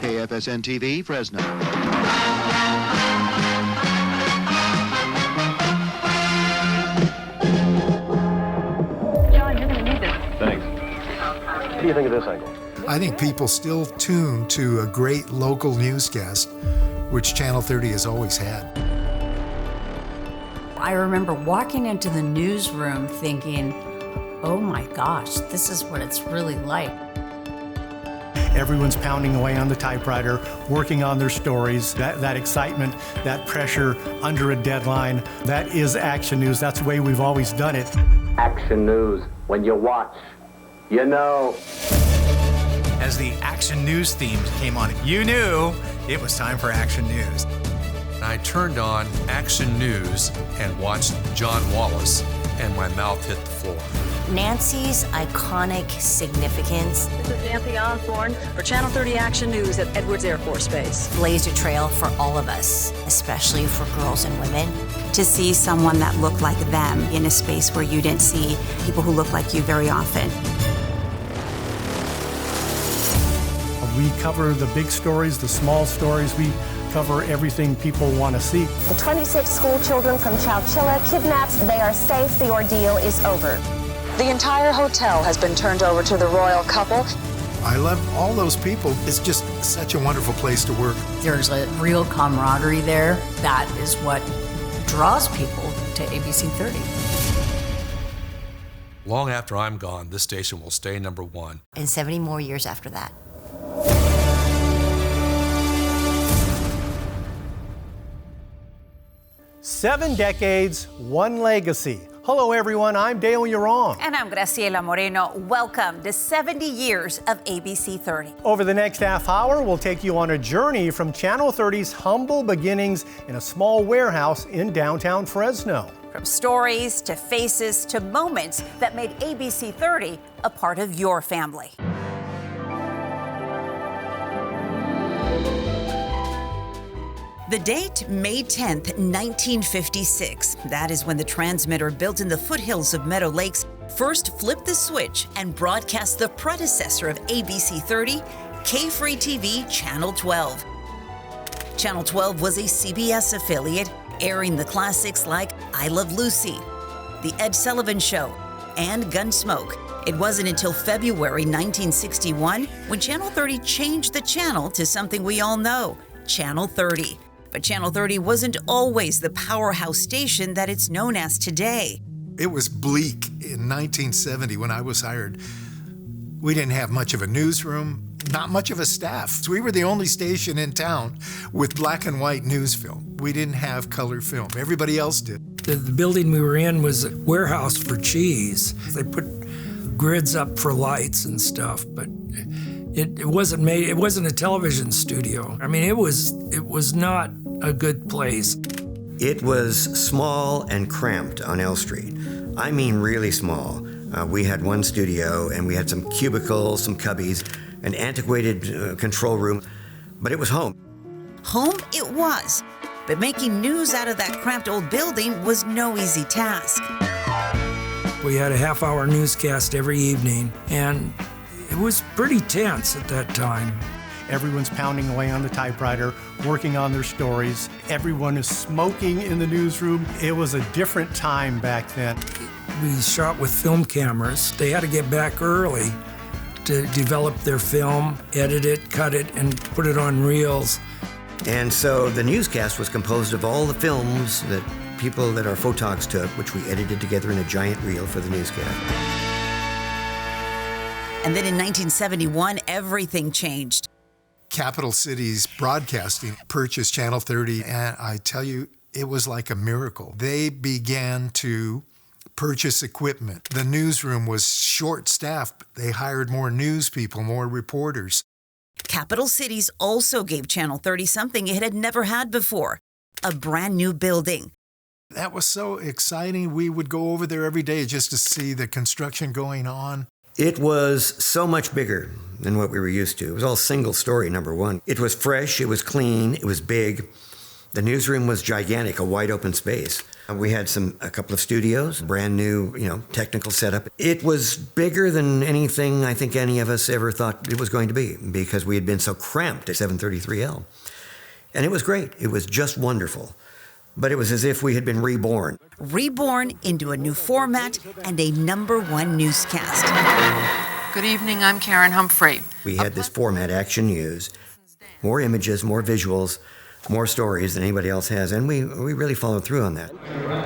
KFSN-TV, Fresno. John, you're going to need this. Thanks. What do you think of this angle? I think people still tune to a great local newscast, which Channel 30 has always had. I remember walking into the newsroom thinking, oh my gosh, this is what it's really like. Everyone's pounding away on the typewriter, working on their stories. That excitement, that pressure under a deadline, that is action news. That's the way we've always done it. Action news. When you watch, you know. As the action news theme came on, you knew it was time for action news. I turned on Action News and watched John Wallace, and my mouth hit the floor. Nancy's iconic significance. This is Nancy Osborne for Channel 30 Action News at Edwards Air Force Base. Blazed a trail for all of us, especially for girls and women. To see someone that looked like them in a space where you didn't see people who look like you very often. We cover the big stories, the small stories. We cover everything people want to see. The 26 school children from Chowchilla kidnapped. They are safe. The ordeal is over. The entire hotel has been turned over to the royal couple. I love all those people. It's just such a wonderful place to work. There's a real camaraderie there. That is what draws people to ABC30. Long after I'm gone, this station will stay number one. And 70 more years after that. Seven decades, one legacy. Hello, everyone. I'm Dale Urong. And I'm Graciela Moreno. Welcome to 70 years of ABC30. Over the next half hour, we'll take you on a journey from Channel 30's humble beginnings in a small warehouse in downtown Fresno. From stories to faces to moments that made ABC30 a part of your family. The date, May 10th, 1956. That is when the transmitter built in the foothills of Meadow Lakes first flipped the switch and broadcast the predecessor of ABC30, K-Free TV Channel 12. Channel 12 was a CBS affiliate, airing the classics like I Love Lucy, The Ed Sullivan Show, and Gunsmoke. It wasn't until February 1961 when Channel 30 changed the channel to something we all know, Channel 30. But Channel 30 wasn't always the powerhouse station that it's known as today. It was bleak in 1970 when I was hired. We didn't have much of a newsroom, not much of a staff. So we were the only station in town with black and white news film. We didn't have color film. Everybody else did. The building we were in was a warehouse for cheese. They put grids up for lights and stuff, but it wasn't made. It wasn't a television studio. I mean, it was not a good place. It was small and cramped on L Street. I mean, really small. We had one studio, and we had some cubicles, some cubbies, an antiquated control room, but it was home. Home it was, but making news out of that cramped old building was no easy task. We had a half-hour newscast every evening, and it was pretty tense at that time. Everyone's pounding away on the typewriter, working on their stories. Everyone is smoking in the newsroom. It was a different time back then. We shot with film cameras. They had to get back early to develop their film, edit it, cut it, and put it on reels. And so the newscast was composed of all the films that people that our photogs took, which we edited together in a giant reel for the newscast. And then in 1971, everything changed. Capital Cities Broadcasting purchased Channel 30, and I tell you, it was like a miracle. They began to purchase equipment. The newsroom was short-staffed. They hired more news people, more reporters. Capital Cities also gave Channel 30 something it had never had before, a brand new building. That was so exciting. We would go over there every day just to see the construction going on. It was so much bigger than what we were used to. It was all single story, number one. It was fresh, it was clean, it was big. The newsroom was gigantic, a wide open space. We had a couple of studios, brand new, technical setup. It was bigger than anything I think any of us ever thought it was going to be because we had been so cramped at 733L. And it was great. It was just wonderful. But it was as if we had been reborn. Reborn into a new format and a #1 newscast. Good evening, I'm Karen Humphrey. We had this format, Action News, more images, more visuals, more stories than anybody else has, and we really followed through on that.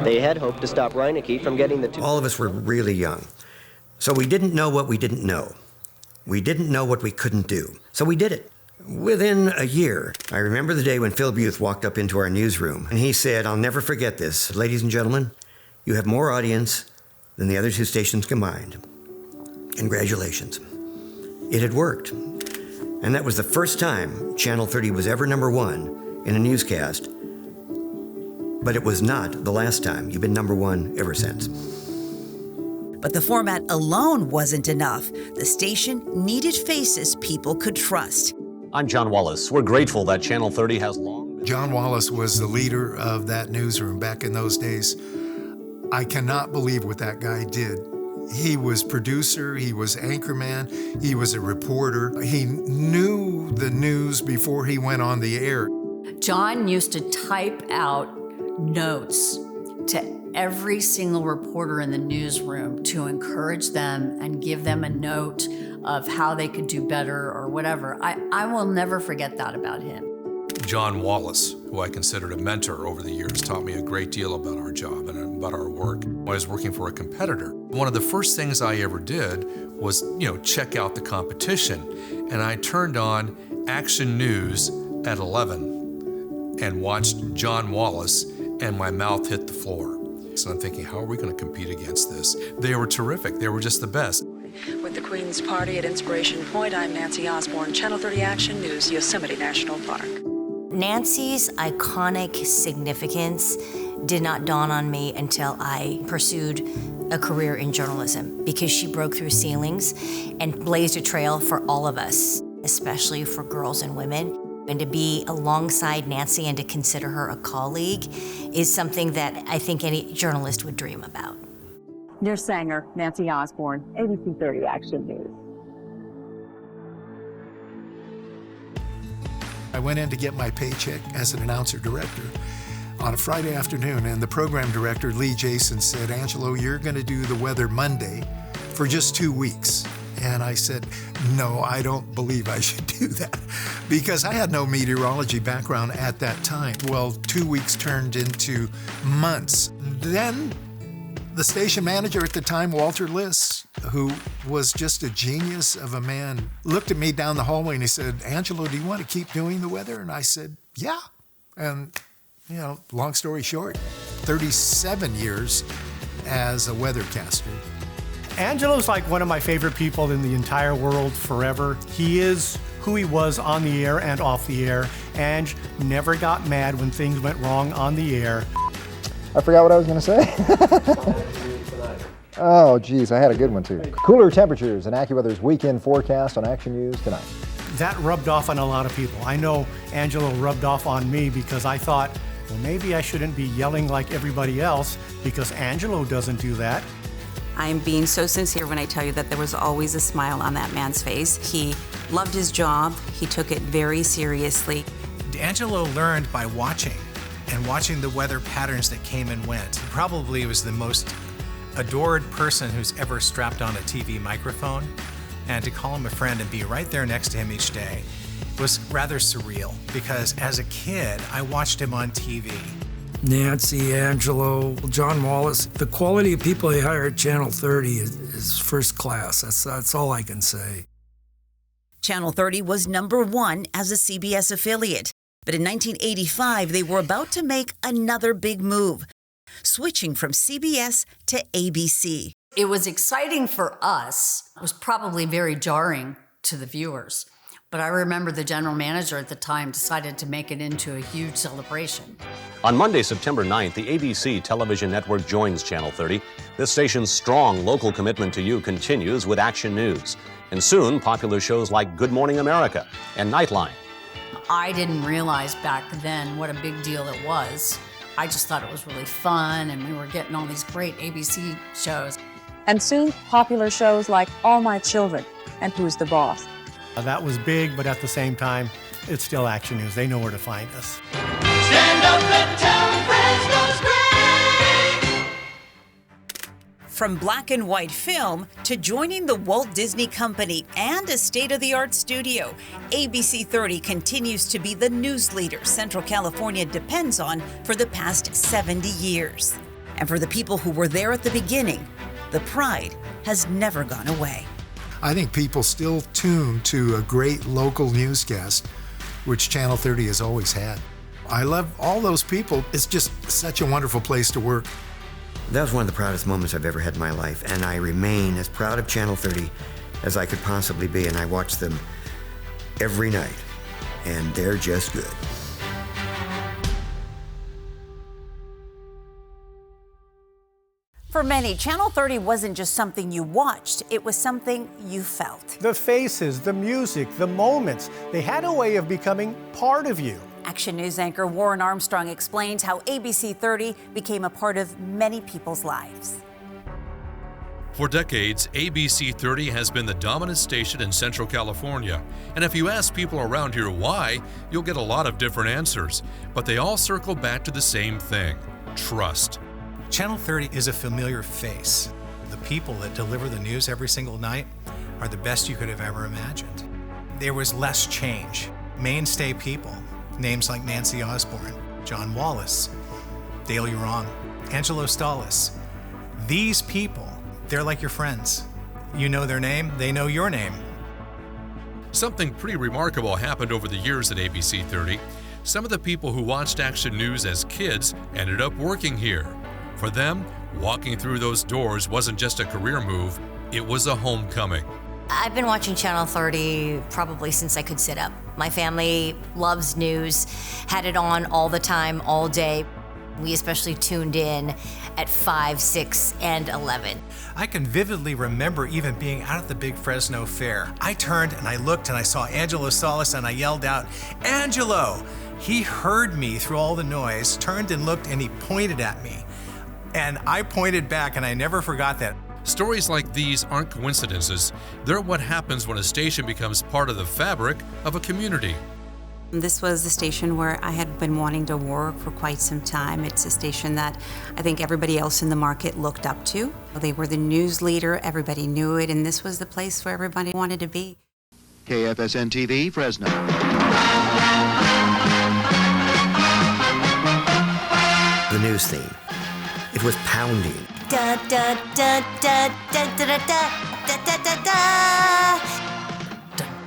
They had hoped to stop Reineke from getting the All of us were really young, so we didn't know what we didn't know. We didn't know what we couldn't do, so we did it. Within a year, I remember the day when Phil Buth walked up into our newsroom, and he said, I'll never forget this. Ladies and gentlemen, you have more audience than the other two stations combined. Congratulations. It had worked. And that was the first time Channel 30 was ever #1 in a newscast. But it was not the last time. You've been #1 ever since. But the format alone wasn't enough. The station needed faces people could trust. I'm John Wallace. We're grateful that Channel 30 has long... John Wallace was the leader of that newsroom back in those days. I cannot believe what that guy did. He was producer, he was anchorman, he was a reporter. He knew the news before he went on the air. John used to type out notes to every single reporter in the newsroom to encourage them and give them a note of how they could do better or whatever. I will never forget that about him. John Wallace, who I considered a mentor over the years, taught me a great deal about our job and about our work. When I was working for a competitor, one of the first things I ever did was, check out the competition. And I turned on Action News at 11 and watched John Wallace, and my mouth hit the floor. So I'm thinking, how are we going to compete against this? They were terrific. They were just the best. With the Queen's Party at Inspiration Point, I'm Nancy Osborne, Channel 30 Action News, Yosemite National Park. Nancy's iconic significance did not dawn on me until I pursued a career in journalism because she broke through ceilings and blazed a trail for all of us, especially for girls and women. And to be alongside Nancy and to consider her a colleague is something that I think any journalist would dream about. News singer Nancy Osborne, ABC30 Action News. I went in to get my paycheck as an announcer director on a Friday afternoon, and the program director, Lee Jason, said, Angelo, you're going to do the weather Monday for just 2 weeks. And I said, no, I don't believe I should do that because I had no meteorology background at that time. Well, 2 weeks turned into months. Then the station manager at the time, Walter Liss, who was just a genius of a man, looked at me down the hallway and he said, Angelo, do you want to keep doing the weather? And I said, yeah. And, long story short, 37 years as a weathercaster. Angelo's like one of my favorite people in the entire world forever. He is who he was on the air and off the air. Ange never got mad when things went wrong on the air. I forgot what I was going to say. Oh, geez, I had a good one too. Cooler temperatures and AccuWeather's weekend forecast on Action News tonight. That rubbed off on a lot of people. I know Angelo rubbed off on me because I thought, well, maybe I shouldn't be yelling like everybody else because Angelo doesn't do that. I am being so sincere when I tell you that there was always a smile on that man's face. He loved his job. He took it very seriously. Angelo learned by watching the weather patterns that came and went. He probably was the most adored person who's ever strapped on a TV microphone, and to call him a friend and be right there next to him each day was rather surreal because as a kid, I watched him on TV. Nancy, Angelo, John Wallace. The quality of people they hire at Channel 30 is first class. That's all I can say. Channel 30 was #1 as a CBS affiliate. But in 1985, they were about to make another big move, switching from CBS to ABC. It was exciting for us. It was probably very jarring to the viewers. But I remember the general manager at the time decided to make it into a huge celebration. On Monday, September 9th, the ABC television network joins Channel 30. This station's strong local commitment to you continues with Action News. And soon, popular shows like Good Morning America and Nightline. I didn't realize back then what a big deal it was I just thought it was really fun, and we were getting all these great ABC shows. And soon, popular shows like All My Children and Who's the Boss. That was big, but at the same time, it's still Action News. They know where to find us. Stand up and tell Fresno's great. From black and white film to joining the Walt Disney Company and a state-of-the-art studio, ABC30 continues to be the news leader Central California depends on for the past 70 years. And for the people who were there at the beginning, the pride has never gone away. I think people still tune to a great local newscast, which Channel 30 has always had. I love all those people. It's just such a wonderful place to work. That was one of the proudest moments I've ever had in my life, and I remain as proud of Channel 30 as I could possibly be, and I watch them every night, and they're just good. For many, Channel 30 wasn't just something you watched, it was something you felt. The faces, the music, the moments, they had a way of becoming part of you. Action News anchor Warren Armstrong explains how ABC30 became a part of many people's lives. For decades, ABC30 has been the dominant station in Central California. And if you ask people around here why, you'll get a lot of different answers. But they all circle back to the same thing: trust. Channel 30 is a familiar face. The people that deliver the news every single night are the best you could have ever imagined. There was less change. Mainstay people, names like Nancy Osborne, John Wallace, Dale Urong, Angelo Stallis. These people, they're like your friends. You know their name, they know your name. Something pretty remarkable happened over the years at ABC30. Some of the people who watched Action News as kids ended up working here. For them, walking through those doors wasn't just a career move, it was a homecoming. I've been watching Channel 30 probably since I could sit up. My family loves news, had it on all the time, all day. We especially tuned in at 5, 6, and 11. I can vividly remember even being out at the big Fresno Fair. I turned and I looked and I saw Angelo Stallis and I yelled out, "Angelo!" He heard me through all the noise, turned and looked, and he pointed at me. And I pointed back, and I never forgot that. Stories like these aren't coincidences. They're what happens when a station becomes part of the fabric of a community. This was the station where I had been wanting to work for quite some time. It's a station that I think everybody else in the market looked up to. They were the news leader, everybody knew it, and this was the place where everybody wanted to be. KFSN TV, Fresno. The news theme. It was pounding. Da da da da da da da da da da da.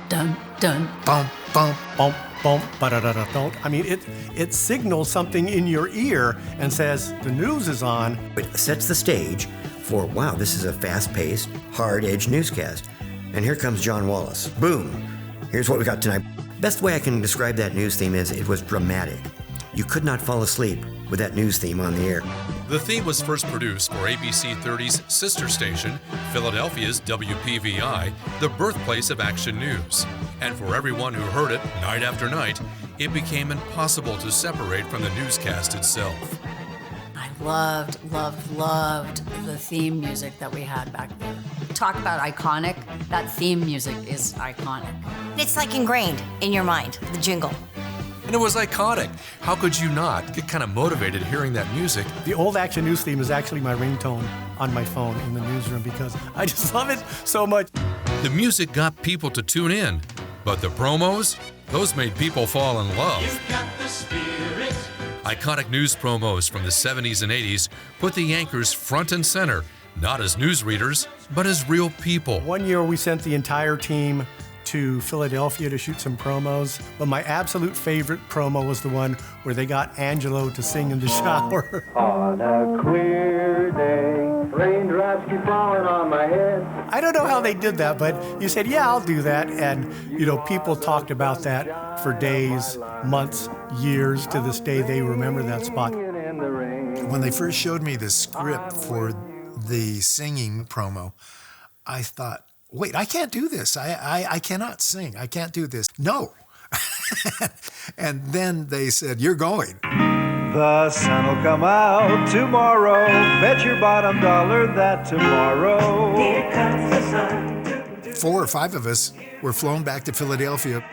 Dun dun. Bump bump bump bump ba-da-da-da-da. I mean, it signals something in your ear and says the news is on. It sets the stage for, wow, this is a fast-paced, hard-edged newscast. And here comes John Wallace. Boom. Here's what we got tonight. Best way I can describe that news theme is it was dramatic. You could not fall asleep with that news theme on the air. The theme was first produced for ABC30's sister station, Philadelphia's WPVI, the birthplace of Action News. And for everyone who heard it night after night, it became impossible to separate from the newscast itself. I loved the theme music that we had back there. Talk about iconic. That theme music is iconic. It's like ingrained in your mind, the jingle. And it was iconic. How could you not get kind of motivated hearing that music? The old Action News theme is actually my ringtone on my phone in the newsroom because I just love it so much. The music got people to tune in, but the promos, those made people fall in love. You've got the spirit. Iconic news promos from the 70s and 80s put the anchors front and center, not as newsreaders, but as real people. One year we sent the entire team to Philadelphia to shoot some promos, but my absolute favorite promo was the one where they got Angelo to sing in the shower. On a clear day, raindrops keep falling on my head. I don't know how they did that, but you said, yeah, I'll do that. And, people talked about that for days, months, years. To this day, they remember that spot. When they first showed me the script for the singing promo, I thought, wait, I can't do this. I cannot sing. I can't do this. No. And then they said, you're going. The sun'll come out tomorrow. Bet your bottom dollar that tomorrow. Here comes the sun. 4 or 5 of us were flown back to Philadelphia.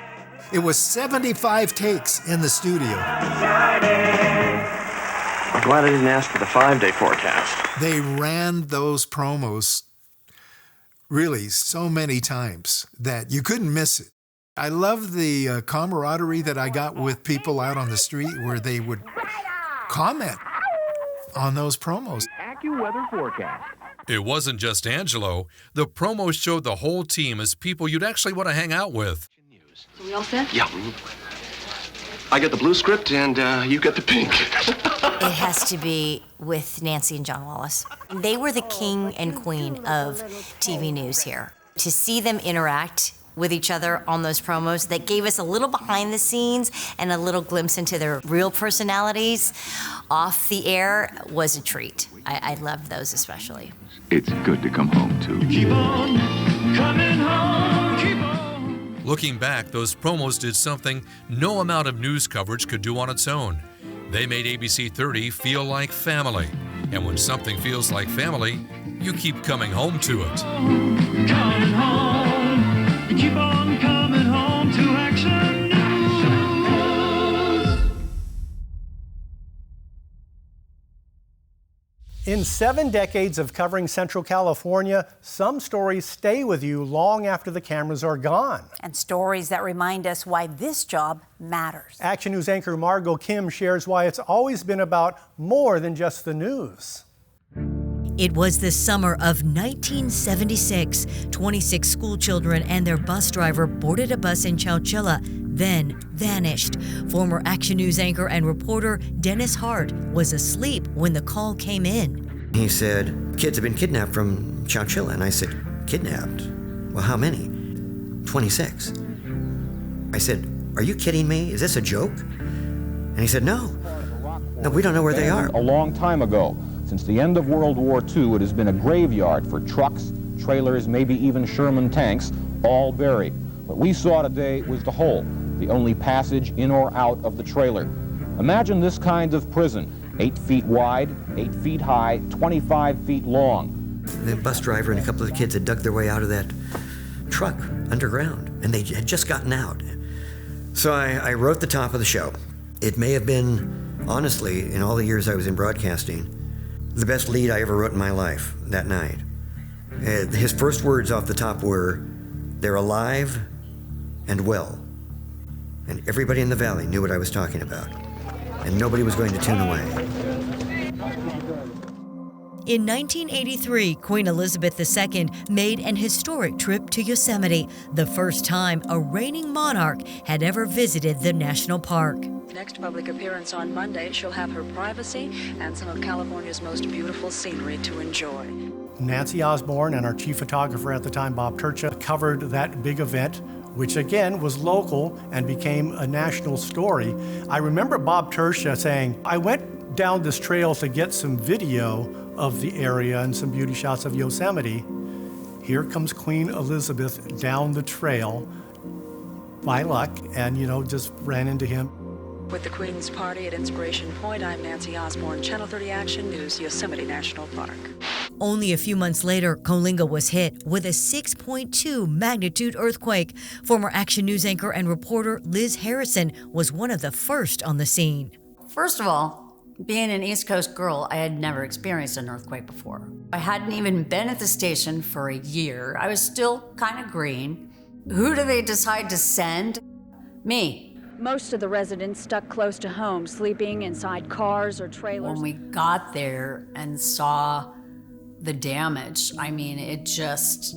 It was 75 takes in the studio. I'm glad I didn't ask for the 5-day forecast. They ran those promos really so many times that you couldn't miss it. I love the camaraderie that I got with people out on the street where they would comment on those promos. AccuWeather forecast. It wasn't just Angelo. The promos showed the whole team as people you'd actually want to hang out with. So we all set? Yeah. I get the blue script and you get the pink. It has to be with Nancy and John Wallace. They were the king and queen of TV news here. To see them interact with each other on those promos that gave us a little behind the scenes and a little glimpse into their real personalities off the air was a treat. I loved those especially. It's good to come home to. Keep on coming home, keep on. Looking back, those promos did something no amount of news coverage could do on its own. They made ABC30 feel like family. And when something feels like family, you keep coming home to it. Coming home, keep on coming home to Action News. In 7 decades of covering Central California, some stories stay with you long after the cameras are gone. And stories that remind us why this job matters. Action News anchor Margot Kim shares why it's always been about more than just the news. It was the summer of 1976. 26 school children and their bus driver boarded a bus in Chowchilla, then vanished. Former Action News anchor and reporter Dennis Hart was asleep when the call came in. He said, kids have been kidnapped from Chowchilla. And I said, kidnapped? Well, how many? 26. I said, are you kidding me? Is this a joke? And he said, no, we don't know where they are. A long time ago. Since the end of World War II, it has been a graveyard for trucks, trailers, maybe even Sherman tanks, all buried. What we saw today was the hole, the only passage in or out of the trailer. Imagine this kind of prison, 8 feet wide, 8 feet high, 25 feet long. The bus driver and a couple of the kids had dug their way out of that truck underground, and they had just gotten out. So I wrote the top of the show. It may have been, honestly, in all the years I was in broadcasting, the best lead I ever wrote in my life that night. His first words off the top were, they're alive and well. And everybody in the valley knew what I was talking about. And nobody was going to tune away. In 1983, Queen Elizabeth II made an historic trip to Yosemite, the first time a reigning monarch had ever visited the national park. Next public appearance on Monday, she'll have her privacy and some of California's most beautiful scenery to enjoy. Nancy Osborne and our chief photographer at the time, Bob Turcha, covered that big event, which again was local and became a national story. I remember Bob Turcha saying, I went down this trail to get some video of the area and some beauty shots of Yosemite. Here comes Queen Elizabeth down the trail by luck and, just ran into him. With the Queen's Party at Inspiration Point, I'm Nancy Osborne, Channel 30 Action News, Yosemite National Park. Only a few months later, Coalinga was hit with a 6.2 magnitude earthquake. Former Action News anchor and reporter Liz Harrison was one of the first on the scene. First of all, being an East Coast girl, I had never experienced an earthquake before. I hadn't even been at the station for a year. I was still kind of green. Who do they decide to send? Me. Most of the residents stuck close to home, sleeping inside cars or trailers. When we got there and saw the damage, it just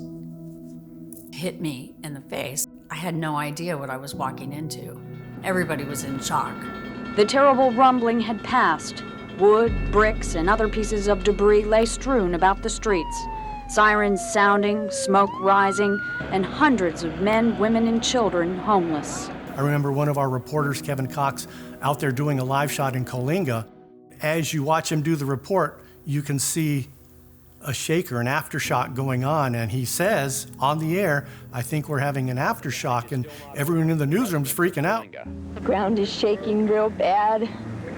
hit me in the face. I had no idea what I was walking into. Everybody was in shock. The terrible rumbling had passed. Wood, bricks, and other pieces of debris lay strewn about the streets. Sirens sounding, smoke rising, and hundreds of men, women, and children homeless. I remember one of our reporters, Kevin Cox, out there doing a live shot in Coalinga. As you watch him do the report, you can see a shaker, an aftershock going on, and he says on the air, I think we're having an aftershock, and everyone in the newsroom's freaking out. The ground is shaking real bad.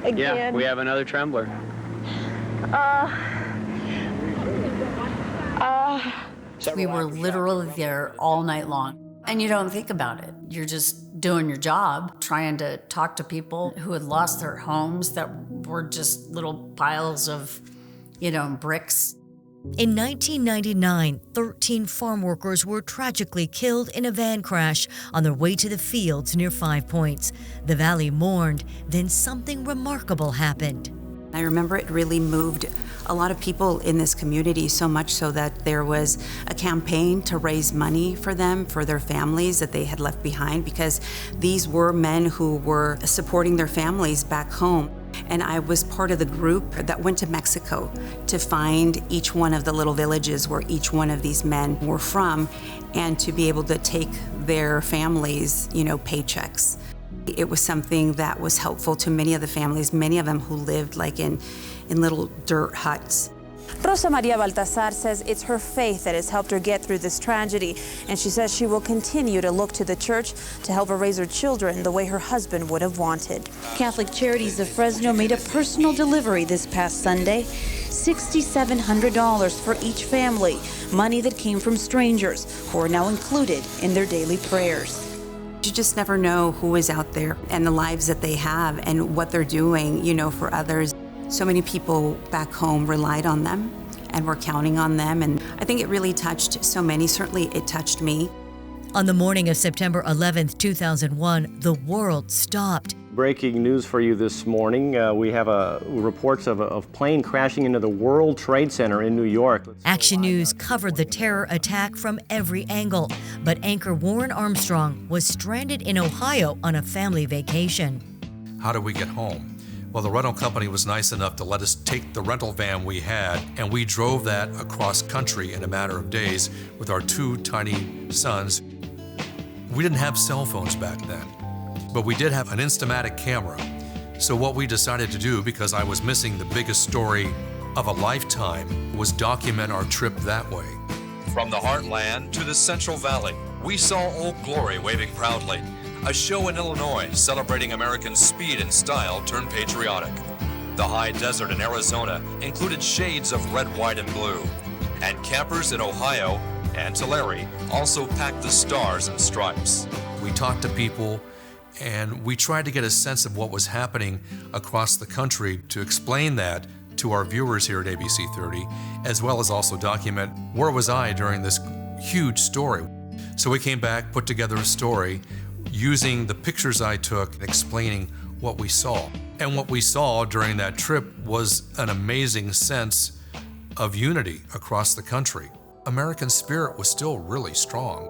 again. Yeah, we have another trembler. We were literally there all night long. And you don't think about it. You're just doing your job, trying to talk to people who had lost their homes that were just little piles of, bricks. In 1999, 13 farm workers were tragically killed in a van crash on their way to the fields near 5 Points. The valley mourned, then something remarkable happened. I remember it really moved a lot of people in this community, so much so that there was a campaign to raise money for them, for their families that they had left behind, because these were men who were supporting their families back home. And I was part of the group that went to Mexico to find each one of the little villages where each one of these men were from, and to be able to take their families, paychecks. It was something that was helpful to many of the families, many of them who lived like in little dirt huts. Rosa Maria Baltazar says it's her faith that has helped her get through this tragedy, and she says she will continue to look to the church to help her raise her children the way her husband would have wanted. Catholic Charities of Fresno made a personal delivery this past Sunday, $6,700 for each family, money that came from strangers who are now included in their daily prayers. You just never know who is out there and the lives that they have and what they're doing, for others. So many people back home relied on them and were counting on them, and I think it really touched so many. Certainly it touched me. On the morning of September 11th, 2001, the world stopped. Breaking news for you this morning. We have reports of a plane crashing into the World Trade Center in New York. Action News covered the terror attack from every angle, but anchor Warren Armstrong was stranded in Ohio on a family vacation. How did we get home? Well, the rental company was nice enough to let us take the rental van we had, and we drove that across country in a matter of days with our 2 tiny sons. We didn't have cell phones back then, but we did have an Instamatic camera. So what we decided to do, because I was missing the biggest story of a lifetime, was document our trip that way. From the heartland to the Central Valley, we saw Old Glory waving proudly. A show in Illinois celebrating American speed and style turned patriotic. The high desert in Arizona included shades of red, white, and blue. And campers in Ohio and Tulare also packed the stars and stripes. We talked to people and we tried to get a sense of what was happening across the country to explain that to our viewers here at ABC30, as well as also document where was I during this huge story. So we came back, put together a story using the pictures I took, explaining what we saw. And what we saw during that trip was an amazing sense of unity across the country. American spirit was still really strong.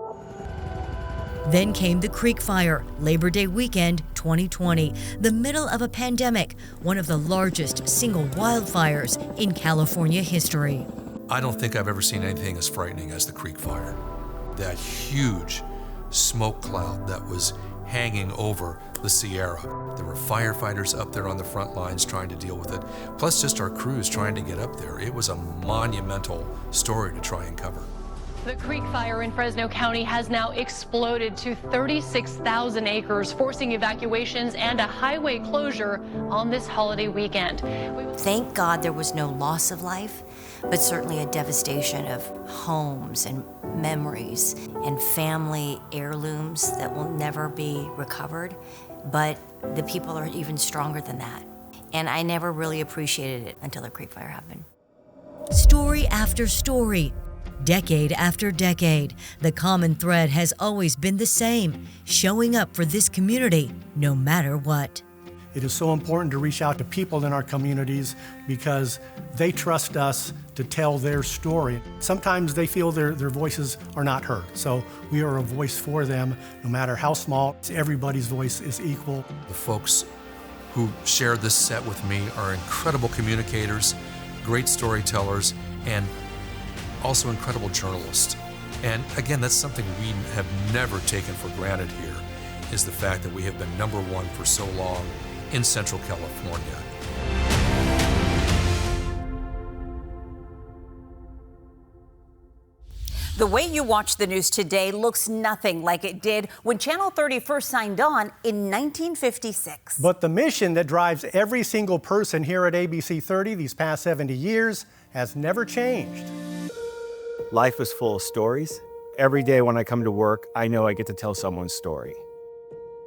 Then came the Creek Fire, Labor Day weekend 2020, the middle of a pandemic, one of the largest single wildfires in California history. I don't think I've ever seen anything as frightening as the Creek Fire. That huge smoke cloud that was hanging over the Sierra. There were firefighters up there on the front lines trying to deal with it, plus just our crews trying to get up there. It was a monumental story to try and cover. The Creek Fire in Fresno County has now exploded to 36,000 acres, forcing evacuations and a highway closure on this holiday weekend. Thank God there was no loss of life, but certainly a devastation of homes and memories and family heirlooms that will never be recovered. But the people are even stronger than that. And I never really appreciated it until the Creek Fire happened. Story after story, decade after decade, the common thread has always been the same, showing up for this community no matter what. It is so important to reach out to people in our communities because they trust us to tell their story. Sometimes they feel their voices are not heard, so we are a voice for them, no matter how small. Everybody's voice is equal. The folks who share this set with me are incredible communicators, great storytellers, and also incredible journalists. And again, that's something we have never taken for granted here, is the fact that we have been #1 for so long in Central California. The way you watch the news today looks nothing like it did when Channel 30 first signed on in 1956. But the mission that drives every single person here at ABC 30 these past 70 years has never changed. Life is full of stories. Every day when I come to work, I know I get to tell someone's story.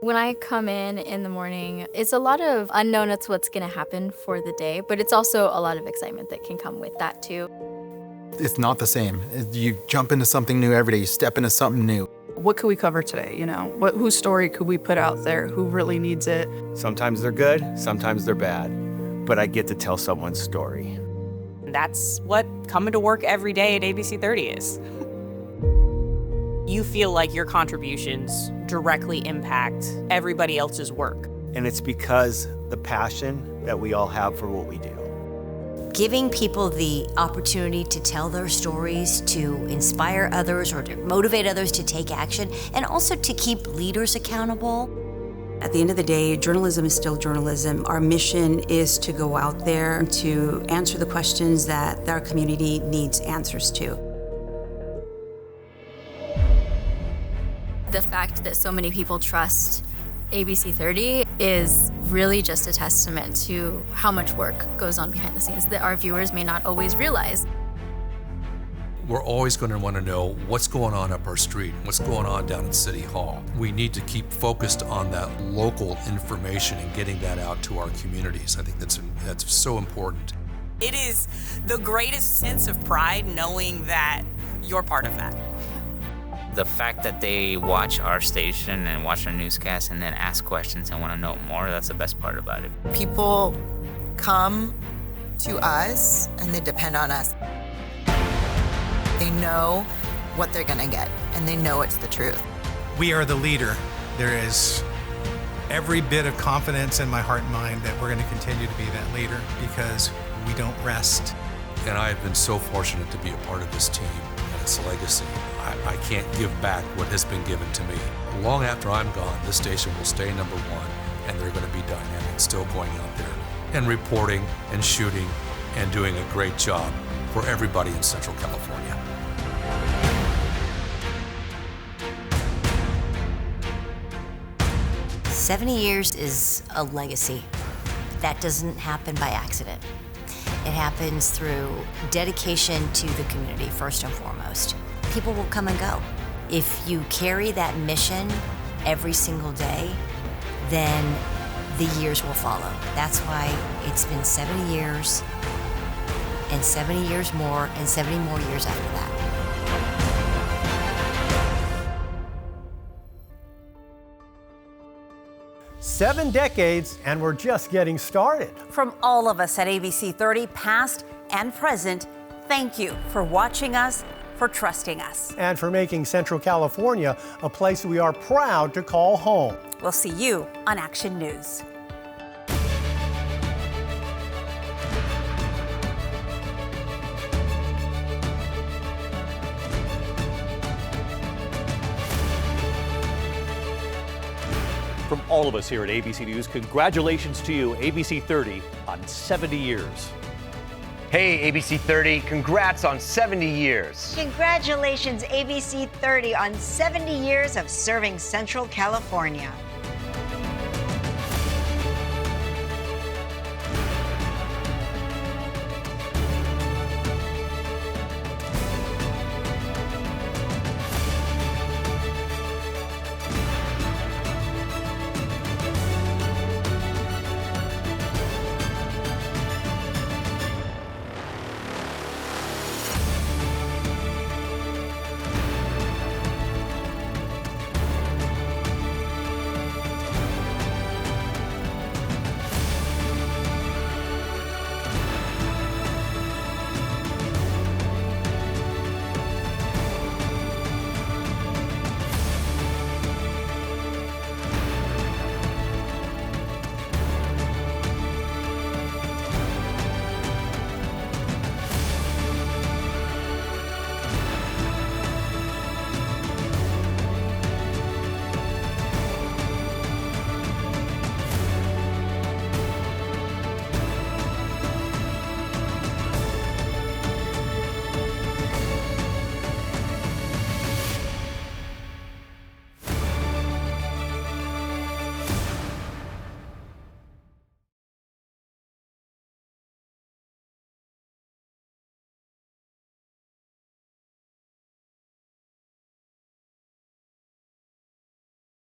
When I come in the morning, it's a lot of unknown as what's going to happen for the day, but it's also a lot of excitement that can come with that too. It's not the same. You jump into something new every day, you step into something new. What could we cover today, you know? Whose story could we put out there? Who really needs it? Sometimes they're good, sometimes they're bad, but I get to tell someone's story. That's what coming to work every day at ABC 30 is. You feel like your contributions directly impact everybody else's work. And it's because the passion that we all have for what we do. Giving people the opportunity to tell their stories, to inspire others or to motivate others to take action, and also to keep leaders accountable. At the end of the day, journalism is still journalism. Our mission is to go out there to answer the questions that our community needs answers to. The fact that so many people trust ABC 30 is really just a testament to how much work goes on behind the scenes that our viewers may not always realize. We're always going to want to know what's going on up our street, what's going on down at City Hall. We need to keep focused on that local information and getting that out to our communities. I think that's so important. It is the greatest sense of pride knowing that you're part of that. The fact that they watch our station and watch our newscast and then ask questions and want to know more, that's the best part about it. People come to us and they depend on us. They know what they're gonna get and they know it's the truth. We are the leader. There is every bit of confidence in my heart and mind that we're gonna continue to be that leader because we don't rest. And I have been so fortunate to be a part of this team and its legacy. I can't give back what has been given to me. Long after I'm gone, this station will stay #1, and they're going to be dynamic, still going out there and reporting and shooting and doing a great job for everybody in Central California. "70 years is a legacy. That doesn't happen by accident. It happens through dedication to the community, first and foremost. People will come and go. If you carry that mission every single day, then the years will follow. That's why it's been 70 years, and 70 years more, and 70 more years after that. Seven decades, and we're just getting started. From all of us at ABC 30, past and present, thank you for watching us, for trusting us. And for making Central California a place we are proud to call home. We'll see you on Action News. From all of us here at ABC News, congratulations to you, ABC 30, on 70 years. Hey, ABC 30, congrats on 70 years. Congratulations, ABC 30, on 70 years of serving Central California.